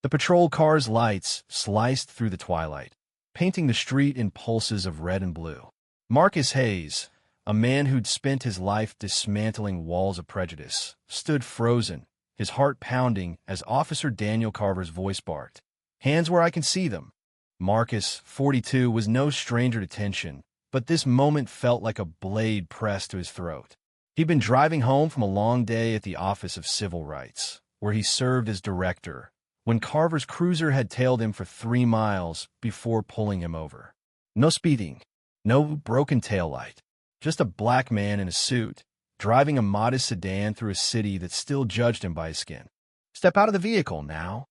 The patrol car's lights sliced through the twilight, painting the street in pulses of red and blue. Marcus Hayes, a man who'd spent his life dismantling walls of prejudice, stood frozen, his heart pounding as Officer Daniel Carver's voice barked, "Hands where I can see them." Marcus, 42, was no stranger to tension, but this moment felt like a blade pressed to his throat. He'd been driving home from a long day at the Office of Civil Rights, where he served as director, when Carver's cruiser had tailed him for 3 miles before pulling him over. No speeding, no broken taillight, just a black man in a suit, driving a modest sedan through a city that still judged him by his skin. "Step out of the vehicle now."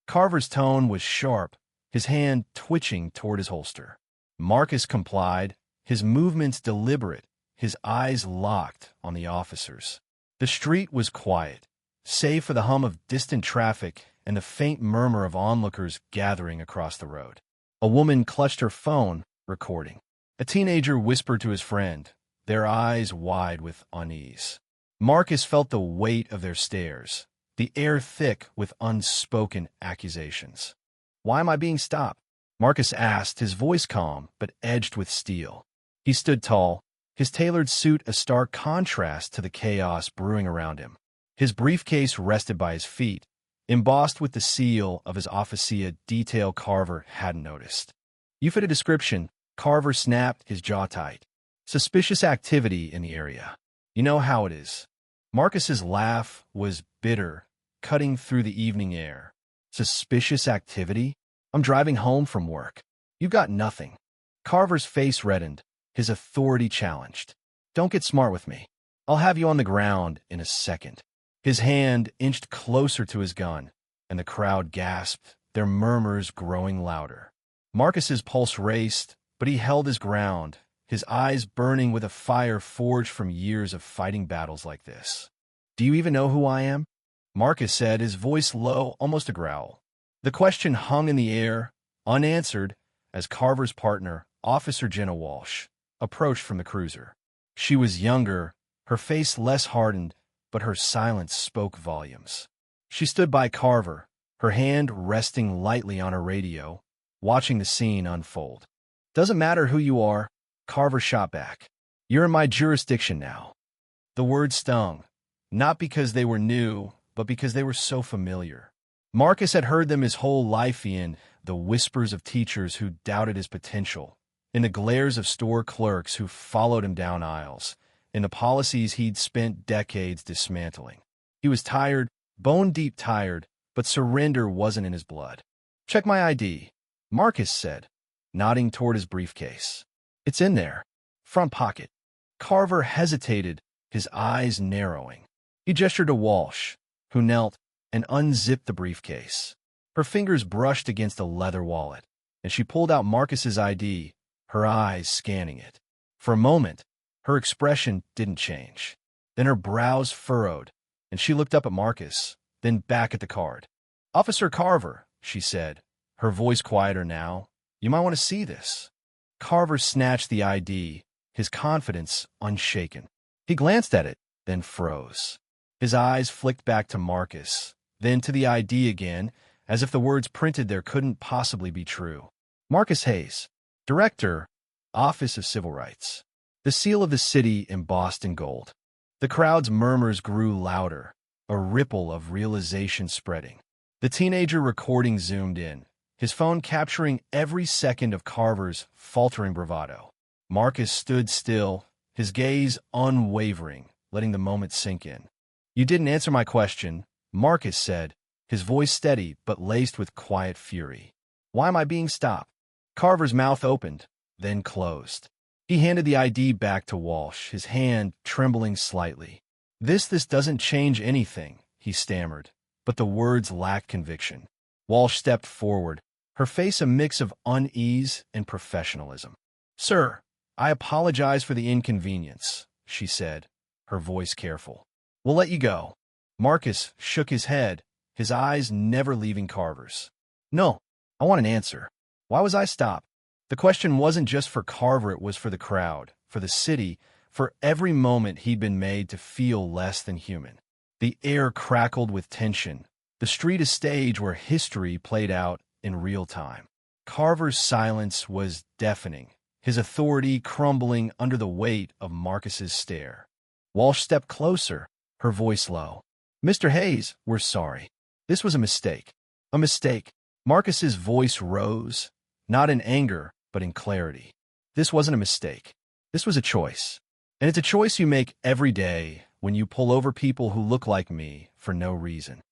Carver's tone was sharp, his hand twitching toward his holster. Marcus complied, his movements deliberate, his eyes locked on the officers. The street was quiet, save for the hum of distant traffic and the faint murmur of onlookers gathering across the road. A woman clutched her phone, recording. A teenager whispered to his friend, their eyes wide with unease. Marcus felt the weight of their stares, the air thick with unspoken accusations. "Why am I being stopped?" Marcus asked, his voice calm but edged with steel. He stood tall, his tailored suit a stark contrast to the chaos brewing around him. His briefcase rested by his feet, embossed with the seal of his officia detail Carver hadn't noticed. "You fit a description." Carver snapped, his jaw tight. "Suspicious activity in the area. You know how it is." Marcus's laugh was bitter, cutting through the evening air. "Suspicious activity? I'm driving home from work. You've got nothing." Carver's face reddened, his authority challenged. "Don't get smart with me. I'll have you on the ground in a second." His hand inched closer to his gun, and the crowd gasped, their murmurs growing louder. Marcus's pulse raced, but he held his ground, his eyes burning with a fire forged from years of fighting battles like this. "Do you even know who I am?" Marcus said, his voice low, almost a growl. The question hung in the air, unanswered, as Carver's partner, Officer Jenna Walsh, approached from the cruiser. She was younger, her face less hardened, but her silence spoke volumes. She stood by Carver, her hand resting lightly on her radio, watching the scene unfold. "Doesn't matter who you are," Carver shot back. "You're in my jurisdiction now." The words stung, not because they were new, but because they were so familiar. Marcus had heard them his whole life in the whispers of teachers who doubted his potential, in the glares of store clerks who followed him down aisles, in the policies he'd spent decades dismantling. He was tired, bone-deep tired, but surrender wasn't in his blood. "Check my ID," Marcus said, nodding toward his briefcase. "It's in there. Front pocket." Carver hesitated, his eyes narrowing. He gestured to Walsh, who knelt and unzipped the briefcase. Her fingers brushed against a leather wallet, and she pulled out Marcus's ID, her eyes scanning it. For a moment, her expression didn't change. Then her brows furrowed, and she looked up at Marcus, then back at the card. "Officer Carver," she said, her voice quieter now, "you might want to see this." Carver snatched the ID, his confidence unshaken. He glanced at it, then froze. His eyes flicked back to Marcus, then to the ID again, as if the words printed there couldn't possibly be true. "Marcus Hayes, Director, Office of Civil Rights." The seal of the city embossed in gold. The crowd's murmurs grew louder, a ripple of realization spreading. The teenager recording zoomed in, his phone capturing every second of Carver's faltering bravado. Marcus stood still, his gaze unwavering, letting the moment sink in. "You didn't answer my question," Marcus said, his voice steady but laced with quiet fury. "Why am I being stopped?" Carver's mouth opened, then closed. He handed the ID back to Walsh, his hand trembling slightly. This doesn't change anything," he stammered, but the words lacked conviction. Walsh stepped forward, her face a mix of unease and professionalism. "Sir, I apologize for the inconvenience," she said, her voice careful. "We'll let you go." Marcus shook his head, his eyes never leaving Carver's. "No, I want an answer. Why was I stopped?" The question wasn't just for Carver, it was for the crowd, for the city, for every moment he'd been made to feel less than human. The air crackled with tension, The street a stage where history played out in real time. Carver's silence was deafening, his authority crumbling under the weight of Marcus's stare. Walsh stepped closer, her voice low. "Mr. Hayes, we're sorry. This was a mistake. A mistake." Marcus's voice rose, not in anger, but in clarity. "This wasn't a mistake. This was a choice. And it's a choice you make every day when you pull over people who look like me for no reason."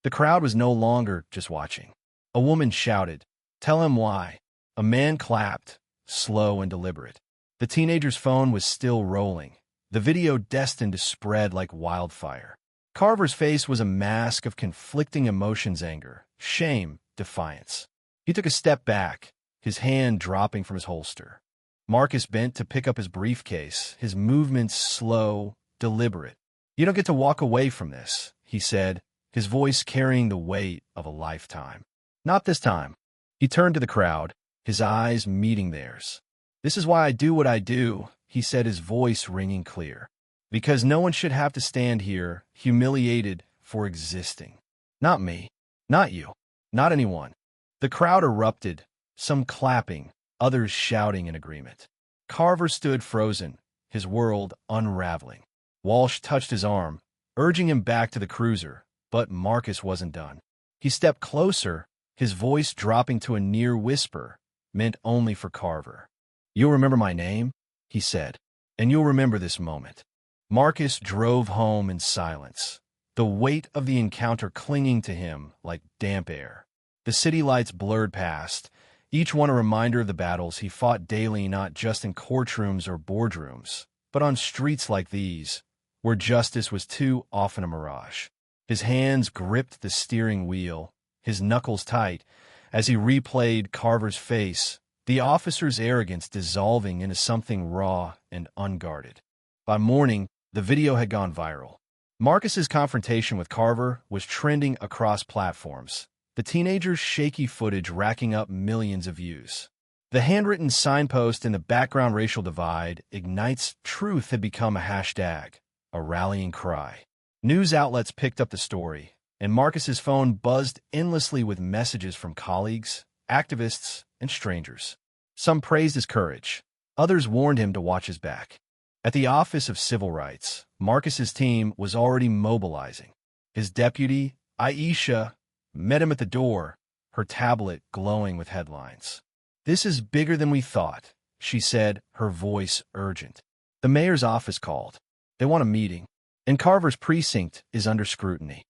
The crowd was no longer just watching. A woman shouted, "Tell him why." A man clapped, slow and deliberate. The teenager's phone was still rolling, the video destined to spread like wildfire. Carver's face was a mask of conflicting emotions: anger, shame, defiance. He took a step back, his hand dropping from his holster. Marcus bent to pick up his briefcase, his movements slow, deliberate. "You don't get to walk away from this," he said, his voice carrying the weight of a lifetime. "Not this time." He turned to the crowd, his eyes meeting theirs. "This is why I do what I do," he said, his voice ringing clear. "Because no one should have to stand here, humiliated for existing. Not me. Not you. Not anyone." The crowd erupted, some clapping, others shouting in agreement. Carver stood frozen, his world unraveling. Walsh touched his arm, urging him back to the cruiser, but Marcus wasn't done. He stepped closer, his voice dropping to a near whisper, meant only for Carver. "You'll remember my name," he said, "and you'll remember this moment." Marcus drove home in silence, the weight of the encounter clinging to him like damp air. The city lights blurred past, each one a reminder of the battles he fought daily, not just in courtrooms or boardrooms, but on streets like these, where justice was too often a mirage. His hands gripped the steering wheel, his knuckles tight, as he replayed Carver's face, the officer's arrogance dissolving into something raw and unguarded. By morning, the video had gone viral. Marcus's confrontation with Carver was trending across platforms, the teenager's shaky footage racking up millions of views. The handwritten signpost in the background, "Racial divide ignites truth," had become a hashtag, a rallying cry. News outlets picked up the story, and Marcus's phone buzzed endlessly with messages from colleagues, activists, and strangers. Some praised his courage. Others warned him to watch his back. At the Office of Civil Rights, Marcus's team was already mobilizing. His deputy, Aisha, met him at the door, her tablet glowing with headlines. "This is bigger than we thought," she said, her voice urgent. "The mayor's office called. They want a meeting, and Carver's precinct is under scrutiny."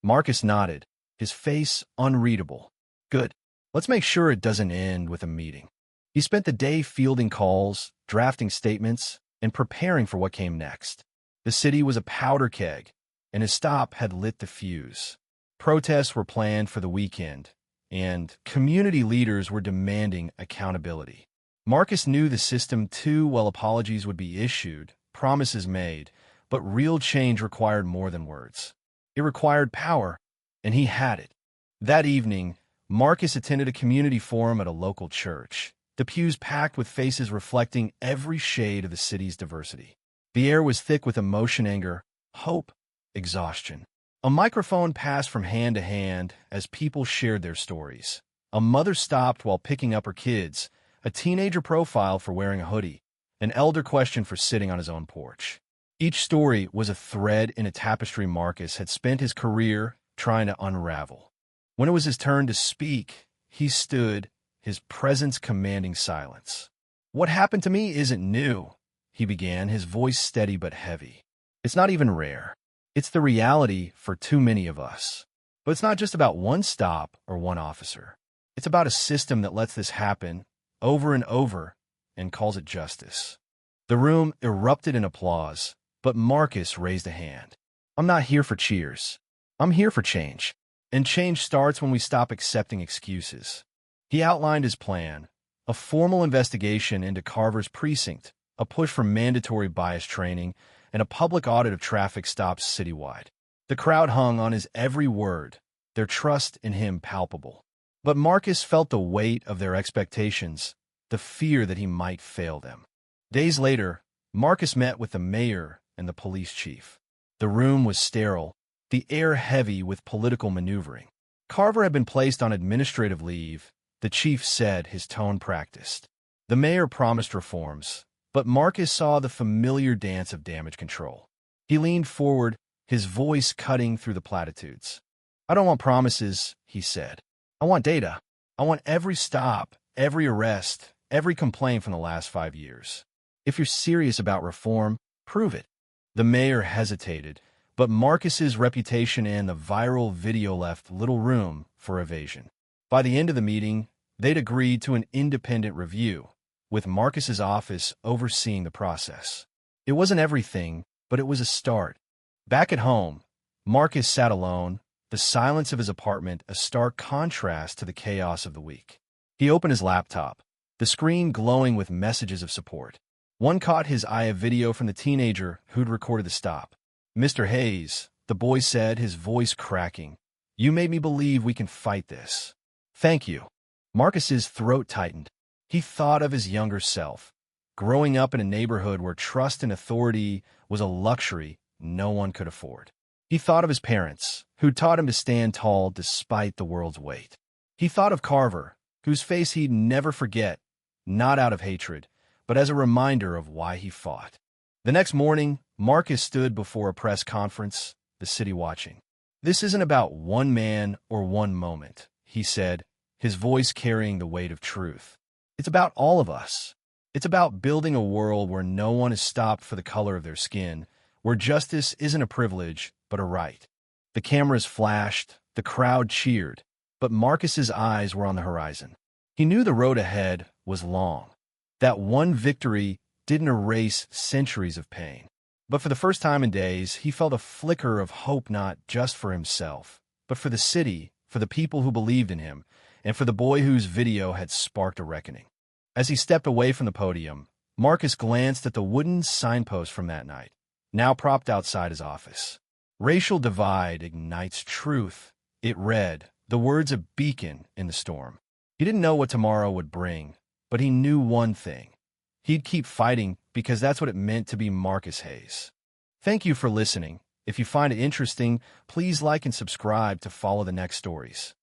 Marcus nodded, his face unreadable. "Good. Let's make sure it doesn't end with a meeting." He spent the day fielding calls, drafting statements, and preparing for what came next. The city was a powder keg, and his stop had lit the fuse. Protests were planned for the weekend, and community leaders were demanding accountability. Marcus knew the system too well. Apologies would be issued, promises made, but real change required more than words. It required power, and he had it. That evening, Marcus attended a community forum at a local church, the pews packed with faces reflecting every shade of the city's diversity. The air was thick with emotion, anger, hope, exhaustion. A microphone passed from hand to hand as people shared their stories. A mother stopped while picking up her kids, a teenager profiled for wearing a hoodie, an elder questioned for sitting on his own porch. Each story was a thread in a tapestry Marcus had spent his career trying to unravel. When it was his turn to speak, he stood, his presence commanding silence. "What happened to me isn't new," he began, his voice steady but heavy. "It's not even rare. It's the reality for too many of us. But it's not just about one stop or one officer. It's about a system that lets this happen over and over and calls it justice." The room erupted in applause, but Marcus raised a hand. "I'm not here for cheers. I'm here for change. And change starts when we stop accepting excuses." He outlined his plan: a formal investigation into Carver's precinct, a push for mandatory bias training, and a public audit of traffic stops citywide. The crowd hung on his every word, their trust in him palpable. But Marcus felt the weight of their expectations, the fear that he might fail them. Days later, Marcus met with the mayor and the police chief. The room was sterile, the air heavy with political maneuvering. Carver had been placed on administrative leave, the chief said, his tone practiced. The mayor promised reforms, but Marcus saw the familiar dance of damage control. He leaned forward, his voice cutting through the platitudes. "I don't want promises," he said. "I want data. I want every stop, every arrest, every complaint from the last 5 years. If you're serious about reform, prove it." The mayor hesitated, but Marcus's reputation and the viral video left little room for evasion. By the end of the meeting, they'd agreed to an independent review, with Marcus's office overseeing the process. It wasn't everything, but it was a start. Back at home, Marcus sat alone, the silence of his apartment a stark contrast to the chaos of the week. He opened his laptop, the screen glowing with messages of support. One caught his eye, a video from the teenager who'd recorded the stop. "Mr. Hayes," the boy said, his voice cracking, "you made me believe we can fight this. Thank you." Marcus's throat tightened. He thought of his younger self, growing up in a neighborhood where trust and authority was a luxury no one could afford. He thought of his parents, who taught him to stand tall despite the world's weight. He thought of Carver, whose face he'd never forget, not out of hatred, but as a reminder of why he fought. The next morning, Marcus stood before a press conference, the city watching. "This isn't about one man or one moment," he said, his voice carrying the weight of truth. "It's about all of us. It's about building a world where no one is stopped for the color of their skin, where justice isn't a privilege, but a right." The cameras flashed, the crowd cheered, but Marcus's eyes were on the horizon. He knew the road ahead was long. That one victory didn't erase centuries of pain. But for the first time in days, he felt a flicker of hope, not just for himself, but for the city, for the people who believed in him, and for the boy whose video had sparked a reckoning. As he stepped away from the podium, Marcus glanced at the wooden signpost from that night, now propped outside his office. "Racial divide ignites truth," it read, the words a beacon in the storm. He didn't know what tomorrow would bring, but he knew one thing. He'd keep fighting because that's what it meant to be Marcus Hayes. Thank you for listening. If you find it interesting, please like and subscribe to follow the next stories.